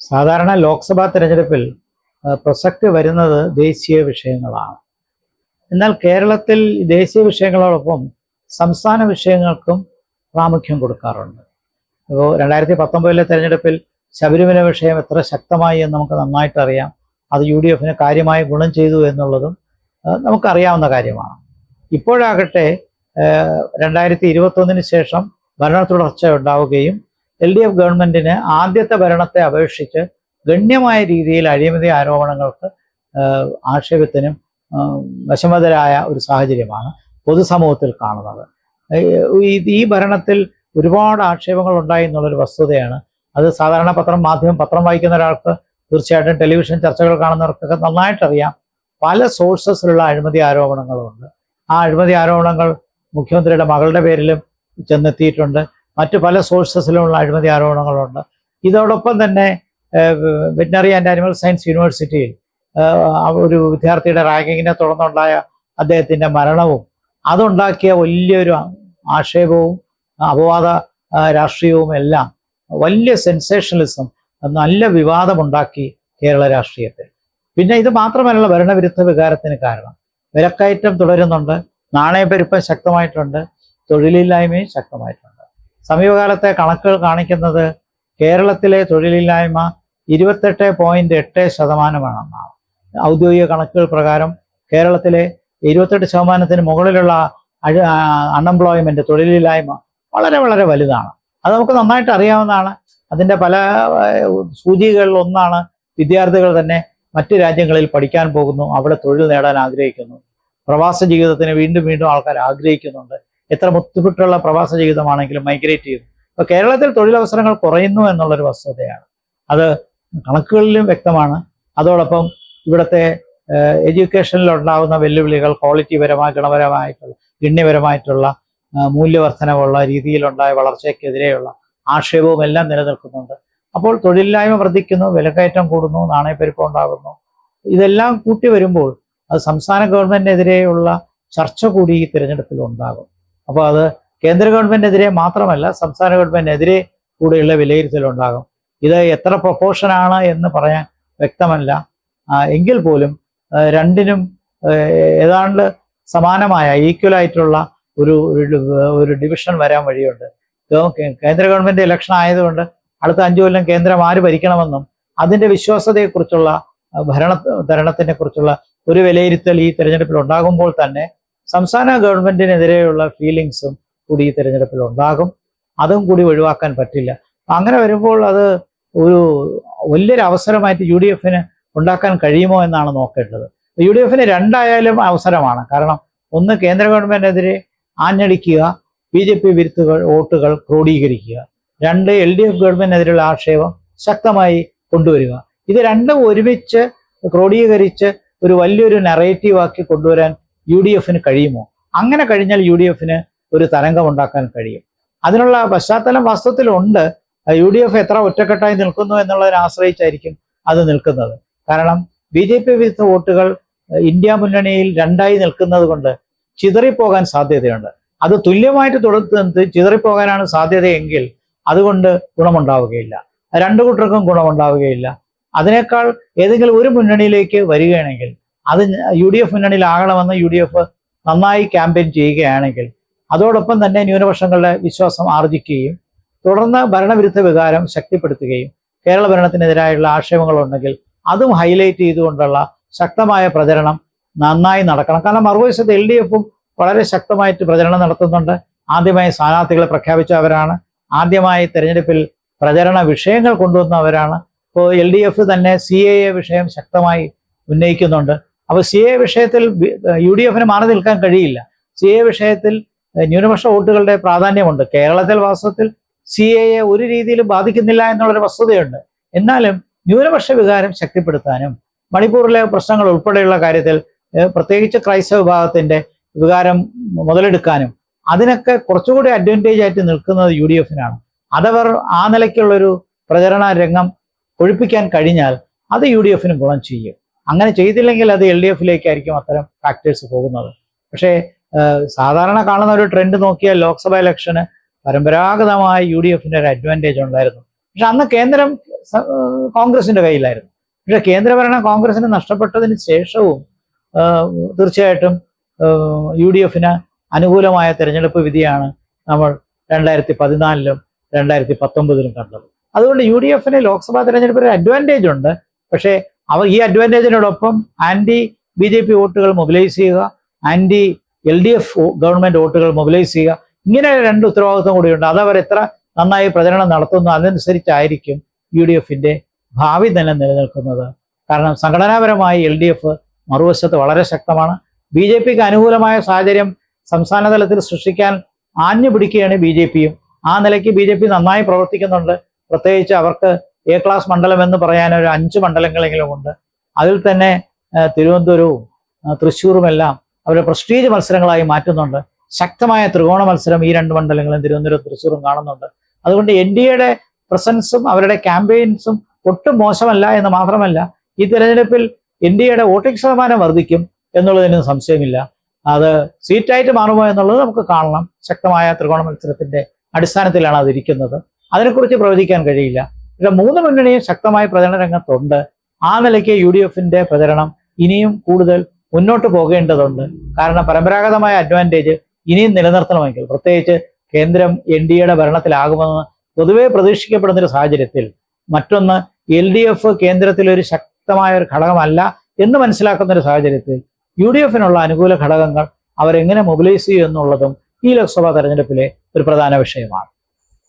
സാധാരണ ലോക്സഭാ തെരഞ്ഞെടുപ്പിൽ പ്രസക്തി വരുന്നത് ദേശീയ വിഷയങ്ങളാണ്. എന്നാൽ കേരളത്തിൽ ദേശീയ വിഷയങ്ങളോടൊപ്പം സംസ്ഥാന വിഷയങ്ങൾക്കും പ്രാമുഖ്യം കൊടുക്കാറുണ്ട്. ഇപ്പോൾ 2019 തെരഞ്ഞെടുപ്പിൽ ശബരിമല വിഷയം എത്ര ശക്തമായി എന്ന് നമുക്ക് നന്നായിട്ട് അറിയാം. അത് UDF കാര്യമായി ഗുണം ചെയ്തു എന്നുള്ളതും നമുക്കറിയാവുന്ന കാര്യമാണ്. ഇപ്പോഴാകട്ടെ 2021 ശേഷം ഭരണ തുടർച്ച ഉണ്ടാവുകയും LDF ഗവൺമെന്റിന് ആദ്യത്തെ ഭരണത്തെ അപേക്ഷിച്ച് ഗണ്യമായ രീതിയിൽ അഴിമതി ആരോപണങ്ങൾക്ക് ആക്ഷേപത്തിനും വശംവദരായ ഒരു സാഹചര്യമാണ് പൊതുസമൂഹത്തിൽ കാണുന്നത്. ഈ ഭരണത്തിൽ ഒരുപാട് ആക്ഷേപങ്ങൾ ഉണ്ടായി എന്നുള്ളൊരു വസ്തുതയാണ്. അത് സാധാരണ പത്രം വായിക്കുന്ന ഒരാൾക്ക്, തീർച്ചയായിട്ടും ടെലിവിഷൻ ചർച്ചകൾ കാണുന്നവർക്കൊക്കെ നന്നായിട്ടറിയാം. പല സോഴ്സസിലുള്ള അഴിമതി ആരോപണങ്ങളുമുണ്ട്. ആ അഴിമതി ആരോപണങ്ങൾ മുഖ്യമന്ത്രിയുടെ മകളുടെ പേരിലും ചെന്നെത്തിയിട്ടുണ്ട്. മറ്റു പല സോഴ്സസിലുമുള്ള അഴിമതി ആരോപണങ്ങളുണ്ട്. ഇതോടൊപ്പം തന്നെ വെറ്റിനറി ആൻഡ് അനിമൽ സയൻസ് യൂണിവേഴ്സിറ്റിയിൽ ഒരു വിദ്യാർത്ഥിയുടെ റാങ്കിങ്ങിനെ തുടർന്നുണ്ടായ അദ്ദേഹത്തിൻ്റെ മരണവും അതുണ്ടാക്കിയ വലിയൊരു ആക്ഷേപവും അപവാദ രാഷ്ട്രീയവും എല്ലാം വലിയ സെൻസേഷണലിസം, നല്ല വിവാദമുണ്ടാക്കി കേരള രാഷ്ട്രീയത്തിൽ. പിന്നെ ഇത് മാത്രമല്ല ഭരണവിരുദ്ധ വികാരത്തിന് കാരണം. വിലക്കയറ്റം തുടരുന്നുണ്ട്, നാണയപ്പെരുപ്പം ശക്തമായിട്ടുണ്ട്, തൊഴിലില്ലായ്മയും ശക്തമായിട്ടുണ്ട്. സമീപകാലത്തെ കണക്കുകൾ കാണിക്കുന്നത് കേരളത്തിലെ തൊഴിലില്ലായ്മ 28.8%. ഔദ്യോഗിക കണക്കുകൾ പ്രകാരം കേരളത്തിലെ 28% മുകളിലുള്ള അൺഎംപ്ലോയ്മെന്റ്, തൊഴിലില്ലായ്മ വളരെ വളരെ വലുതാണ്. അത് നമുക്ക് നന്നായിട്ട് അറിയാവുന്നതാണ്. അതിൻ്റെ പല സൂചികകളിൽ ഒന്നാണ് വിദ്യാർത്ഥികൾ തന്നെ മറ്റ് രാജ്യങ്ങളിൽ പഠിക്കാൻ പോകുന്നു, അവിടെ തൊഴിൽ നേടാൻ ആഗ്രഹിക്കുന്നു. പ്രവാസ ജീവിതത്തിന് വീണ്ടും വീണ്ടും ആൾക്കാർ ആഗ്രഹിക്കുന്നുണ്ട്. എത്ര ബുദ്ധിമുട്ടുള്ള പ്രവാസ ജീവിതമാണെങ്കിലും മൈഗ്രേറ്റ് ചെയ്യുന്നു. അപ്പോൾ കേരളത്തിൽ തൊഴിലവസരങ്ങൾ കുറയുന്നു എന്നുള്ളൊരു വസ്തുതയാണ്. അത് കണക്കുകളിലും വ്യക്തമാണ്. അതോടൊപ്പം ഇവിടുത്തെ എഡ്യൂക്കേഷനിൽ ഉണ്ടാകുന്ന വെല്ലുവിളികൾ, ക്വാളിറ്റി ഗുണപരമായിട്ടുള്ള ഗണ്യപരമായിട്ടുള്ള മൂല്യവർദ്ധനവുള്ള രീതിയിലുണ്ടായ വളർച്ചയ്ക്കെതിരെയുള്ള ആക്ഷേപവും എല്ലാം നിലനിൽക്കുന്നുണ്ട്. അപ്പോൾ തൊഴിലില്ലായ്മ വർദ്ധിക്കുന്നു, വിലക്കയറ്റം കൂടുന്നു, നാണയപ്പെരുപ്പം ഉണ്ടാകുന്നു. ഇതെല്ലാം കൂട്ടി വരുമ്പോൾ അത് സംസ്ഥാന ഗവൺമെന്റിനെതിരെയുള്ള ചർച്ച കൂടി ഈ തിരഞ്ഞെടുപ്പിൽ ഉണ്ടാകും. അപ്പോൾ അത് കേന്ദ്ര ഗവൺമെന്റിനെതിരെ മാത്രമല്ല, സംസ്ഥാന ഗവൺമെന്റിനെതിരെ കൂടെയുള്ള വിലയിരുത്തലുണ്ടാകും. ഇത് എത്ര പ്രൊപ്പോർഷനാണ് എന്ന് പറയാൻ വ്യക്തമല്ല. എങ്കിൽ പോലും രണ്ടിനും ഏതാണ്ട് സമാനമായ ഈക്വലായിട്ടുള്ള ഒരു ഡിവിഷൻ വരാൻ വഴിയുണ്ട്. കേന്ദ്ര ഗവൺമെന്റ് ഇലക്ഷൻ ആയതുകൊണ്ട് അടുത്ത 5 കൊല്ലം കേന്ദ്രം ആര് ഭരിക്കണമെന്നും അതിൻ്റെ വിശ്വാസ്യതയെക്കുറിച്ചുള്ള ഭരണത്തിനെ കുറിച്ചുള്ള ഒരു വിലയിരുത്തൽ ഈ തിരഞ്ഞെടുപ്പിൽ ഉണ്ടാകുമ്പോൾ തന്നെ സംസ്ഥാന ഗവൺമെന്റിനെതിരെയുള്ള ഫീലിങ്സും കൂടി ഈ തിരഞ്ഞെടുപ്പിൽ ഉണ്ടാകും. അതും കൂടി ഒഴിവാക്കാൻ പറ്റില്ല. അങ്ങനെ വരുമ്പോൾ അത് ഒരു വലിയൊരു അവസരമായിട്ട് UDF ഉണ്ടാക്കാൻ കഴിയുമോ എന്നാണ് നോക്കേണ്ടത്. UDF രണ്ടായാലും അവസരമാണ്. കാരണം ഒന്ന്, കേന്ദ്ര ഗവൺമെന്റിനെതിരെ ആഞ്ഞടിക്കുക, BJP വിരുദ്ധ വോട്ടുകൾ ക്രോഡീകരിക്കുക. 2, LDF ഗവൺമെന്റിനെതിരെയുള്ള ആക്ഷേപം ശക്തമായി കൊണ്ടുവരിക. ഇത് രണ്ടും ഒരുമിച്ച് ക്രോഡീകരിച്ച് ഒരു വലിയൊരു നറേറ്റീവാക്കി കൊണ്ടുവരാൻ UDF കഴിയുമോ? അങ്ങനെ കഴിഞ്ഞാൽ UDF ഒരു തരംഗം ഉണ്ടാക്കാൻ കഴിയും. അതിനുള്ള പശ്ചാത്തലം വാസ്തവത്തിലുണ്ട്. UDF എത്ര ഒറ്റക്കെട്ടായി നിൽക്കുന്നു എന്നുള്ളതിനെ ആശ്രയിച്ചായിരിക്കും അത് നിൽക്കുന്നത്. കാരണം BJP വിരുദ്ധ വോട്ടുകൾ ഇന്ത്യ മുന്നണിയിൽ 2ആയി നിൽക്കുന്നത് കൊണ്ട് ചിതറിപ്പോകാൻ സാധ്യതയുണ്ട്. അത് തുല്യമായിട്ട് തുടർന്ന് ചിതറിപ്പോകാനാണ് സാധ്യതയെങ്കിൽ അതുകൊണ്ട് ഗുണമുണ്ടാവുകയില്ല, 2 കൂട്ടർക്കും ഗുണമുണ്ടാവുകയില്ല. അതിനേക്കാൾ ഏതെങ്കിലും ഒരു മുന്നണിയിലേക്ക് വരികയാണെങ്കിൽ, അത് UDF മുന്നണിയിലാകണമെന്ന് UDF നന്നായി ക്യാമ്പയിൻ ചെയ്യുകയാണെങ്കിൽ അതോടൊപ്പം തന്നെ ന്യൂനപക്ഷങ്ങളുടെ വിശ്വാസം ആർജിക്കുകയും തുടർന്ന് ഭരണവിരുദ്ധ വികാരം ശക്തിപ്പെടുത്തുകയും കേരള ഭരണത്തിനെതിരായുള്ള ആക്ഷേപങ്ങളുണ്ടെങ്കിൽ അതും ഹൈലൈറ്റ് ചെയ്തുകൊണ്ടുള്ള ശക്തമായ പ്രചരണം നന്നായി നടക്കണം. കാരണം മറുവശത്ത് LDFും വളരെ ശക്തമായിട്ട് പ്രചരണം നടത്തുന്നുണ്ട്. ആദ്യമായി സ്ഥാനാർത്ഥികളെ പ്രഖ്യാപിച്ചവരാണ്, ആദ്യമായി തെരഞ്ഞെടുപ്പിൽ പ്രചരണ വിഷയങ്ങൾ കൊണ്ടുവന്നവരാണ്. ഇപ്പോൾ LDF തന്നെ CAA വിഷയം ശക്തമായി ഉന്നയിക്കുന്നുണ്ട്. അപ്പോൾ CAA വിഷയത്തിൽ UDF മാറി നിൽക്കാൻ കഴിയില്ല. CAA വിഷയത്തിൽ ന്യൂനപക്ഷ വോട്ടുകളുടെ പ്രാധാന്യമുണ്ട്. കേരളത്തിൽ വാസ്തവത്തിൽ CAA ഒരു രീതിയിലും ബാധിക്കുന്നില്ല എന്നുള്ളൊരു വസ്തുതയുണ്ട്. എന്നാലും ന്യൂനപക്ഷ വികാരം ശക്തിപ്പെടുത്താനും മണിപ്പൂരിലെ പ്രശ്നങ്ങൾ ഉൾപ്പെടെയുള്ള കാര്യത്തിൽ പ്രത്യേകിച്ച് ക്രൈസ്തവ വിഭാഗത്തിന്റെ വികാരം മുതലെടുക്കാനും അതിനൊക്കെ കുറച്ചുകൂടി അഡ്വാൻറ്റേജ് ആയിട്ട് നിൽക്കുന്നത് UDF അതവർ ആ നിലയ്ക്കുള്ളൊരു പ്രചരണ രംഗം ഒഴിപ്പിക്കാൻ കഴിഞ്ഞാൽ അത് UDF ഗുണം ചെയ്യും. അങ്ങനെ ചെയ്തില്ലെങ്കിൽ അത് LDFിലേക്കായിരിക്കും അത്തരം ഫാക്ടേഴ്സ് പോകുന്നത്. പക്ഷേ സാധാരണ കാണുന്ന ഒരു ട്രെൻഡ് നോക്കിയാൽ ലോക്സഭ ഇലക്ഷന് പരമ്പരാഗതമായി UDF ഒരു അഡ്വാൻറ്റേജ് ഉണ്ടായിരുന്നു. പക്ഷെ അന്ന് കേന്ദ്രം കോൺഗ്രസിന്റെ കയ്യിലായിരുന്നു. പക്ഷെ കേന്ദ്രഭരണം കോൺഗ്രസിന് നഷ്ടപ്പെട്ടതിന് ശേഷവും തീർച്ചയായിട്ടും UDFന് അനുകൂലമായ തെരഞ്ഞെടുപ്പ് വിധിയാണ് നമ്മൾ 2014-ലും 2019-ലും കണ്ടത്. അതുകൊണ്ട് UDFന് ലോക്സഭാ തെരഞ്ഞെടുപ്പിൽ ഒരു അഡ്വാൻറ്റേജ് ഉണ്ട്. പക്ഷേ ഈ അഡ്വാൻറ്റേജിനോടൊപ്പം ആന്റി BJP വോട്ടുകൾ മൊബിലൈസ് ചെയ്യുക, ആന്റി LDF ഗവൺമെന്റ് വോട്ടുകൾ മൊബിലൈസ് ചെയ്യുക, ഇങ്ങനെ രണ്ട് ഉത്തരവാദിത്വം കൂടിയുണ്ട്. അതവർ എത്ര നന്നായി പ്രചരണം നടത്തുന്നു അതനുസരിച്ചായിരിക്കും UDFന്റെ ഭാവി തന്നെ നിലനിൽക്കുന്നത്. കാരണം സംഘടനാപരമായി LDF മറുവശത്ത് വളരെ ശക്തമാണ്. BJPക്ക് അനുകൂലമായ സാഹചര്യം സംസ്ഥാന തലത്തിൽ സൃഷ്ടിക്കാൻ ആഞ്ഞു പിടിക്കുകയാണ് BJPയും. ആ നിലയ്ക്ക് BJP നന്നായി പ്രവർത്തിക്കുന്നുണ്ട്. പ്രത്യേകിച്ച് അവർക്ക് A ക്ലാസ് മണ്ഡലം എന്ന് പറയാൻ ഒരു 5 മണ്ഡലങ്ങളെങ്കിലും ഉണ്ട്. അതിൽ തന്നെ തിരുവനന്തപുരവും തൃശ്ശൂറുമെല്ലാം അവരുടെ പ്രസ്റ്റീജ് മത്സരങ്ങളായി മാറ്റുന്നുണ്ട്. ശക്തമായ ത്രികോണ മത്സരം ഈ 2 മണ്ഡലങ്ങളും തിരുവനന്തപുരവും തൃശ്ശൂറും കാണുന്നുണ്ട്. അതുകൊണ്ട് NDAയുടെ പ്രസൻസും അവരുടെ ക്യാമ്പയിൻസും ഒട്ടും മോശമല്ല എന്ന് മാത്രമല്ല, ഈ തെരഞ്ഞെടുപ്പിൽ NDAയുടെ വോട്ടിംഗ് ശതമാനം വർദ്ധിക്കും എന്നുള്ളതിന് സംശയമില്ല. അത് സീറ്റായിട്ട് മാറുമോ എന്നുള്ളത് നമുക്ക് കാണണം. ശക്തമായ ത്രികോണ മത്സരത്തിന്റെ അടിസ്ഥാനത്തിലാണ് അതിരിക്കുന്നത്. അതിനെക്കുറിച്ച് പ്രവചിക്കാൻ കഴിയില്ല. പക്ഷെ 3 മുന്നണിയും ശക്തമായ പ്രചരണ രംഗത്തുണ്ട്. ആ നിലയ്ക്ക് UDFന്റെ പ്രചരണം ഇനിയും കൂടുതൽ മുന്നോട്ട് പോകേണ്ടതുണ്ട്. കാരണം പരമ്പരാഗതമായ അഡ്വാൻറ്റേജ് ഇനിയും നിലനിർത്തണമെങ്കിൽ, പ്രത്യേകിച്ച് കേന്ദ്രം NDAയുടെ ഭരണത്തിലാകുമെന്ന് പൊതുവെ പ്രതീക്ഷിക്കപ്പെടുന്നൊരു സാഹചര്യത്തിൽ, മറ്റൊന്ന് LDF കേന്ദ്രത്തിലൊരു ശക്തമായ ഒരു ഘടകമല്ല എന്ന് മനസ്സിലാക്കുന്ന ഒരു സാഹചര്യത്തിൽ UDFനുള്ള അനുകൂല ഘടകങ്ങൾ അവരെങ്ങനെ മൊബിലൈസ് ചെയ്യും എന്നുള്ളതും ഈ ലോക്സഭാ തെരഞ്ഞെടുപ്പിലെ ഒരു പ്രധാന വിഷയമാണ്.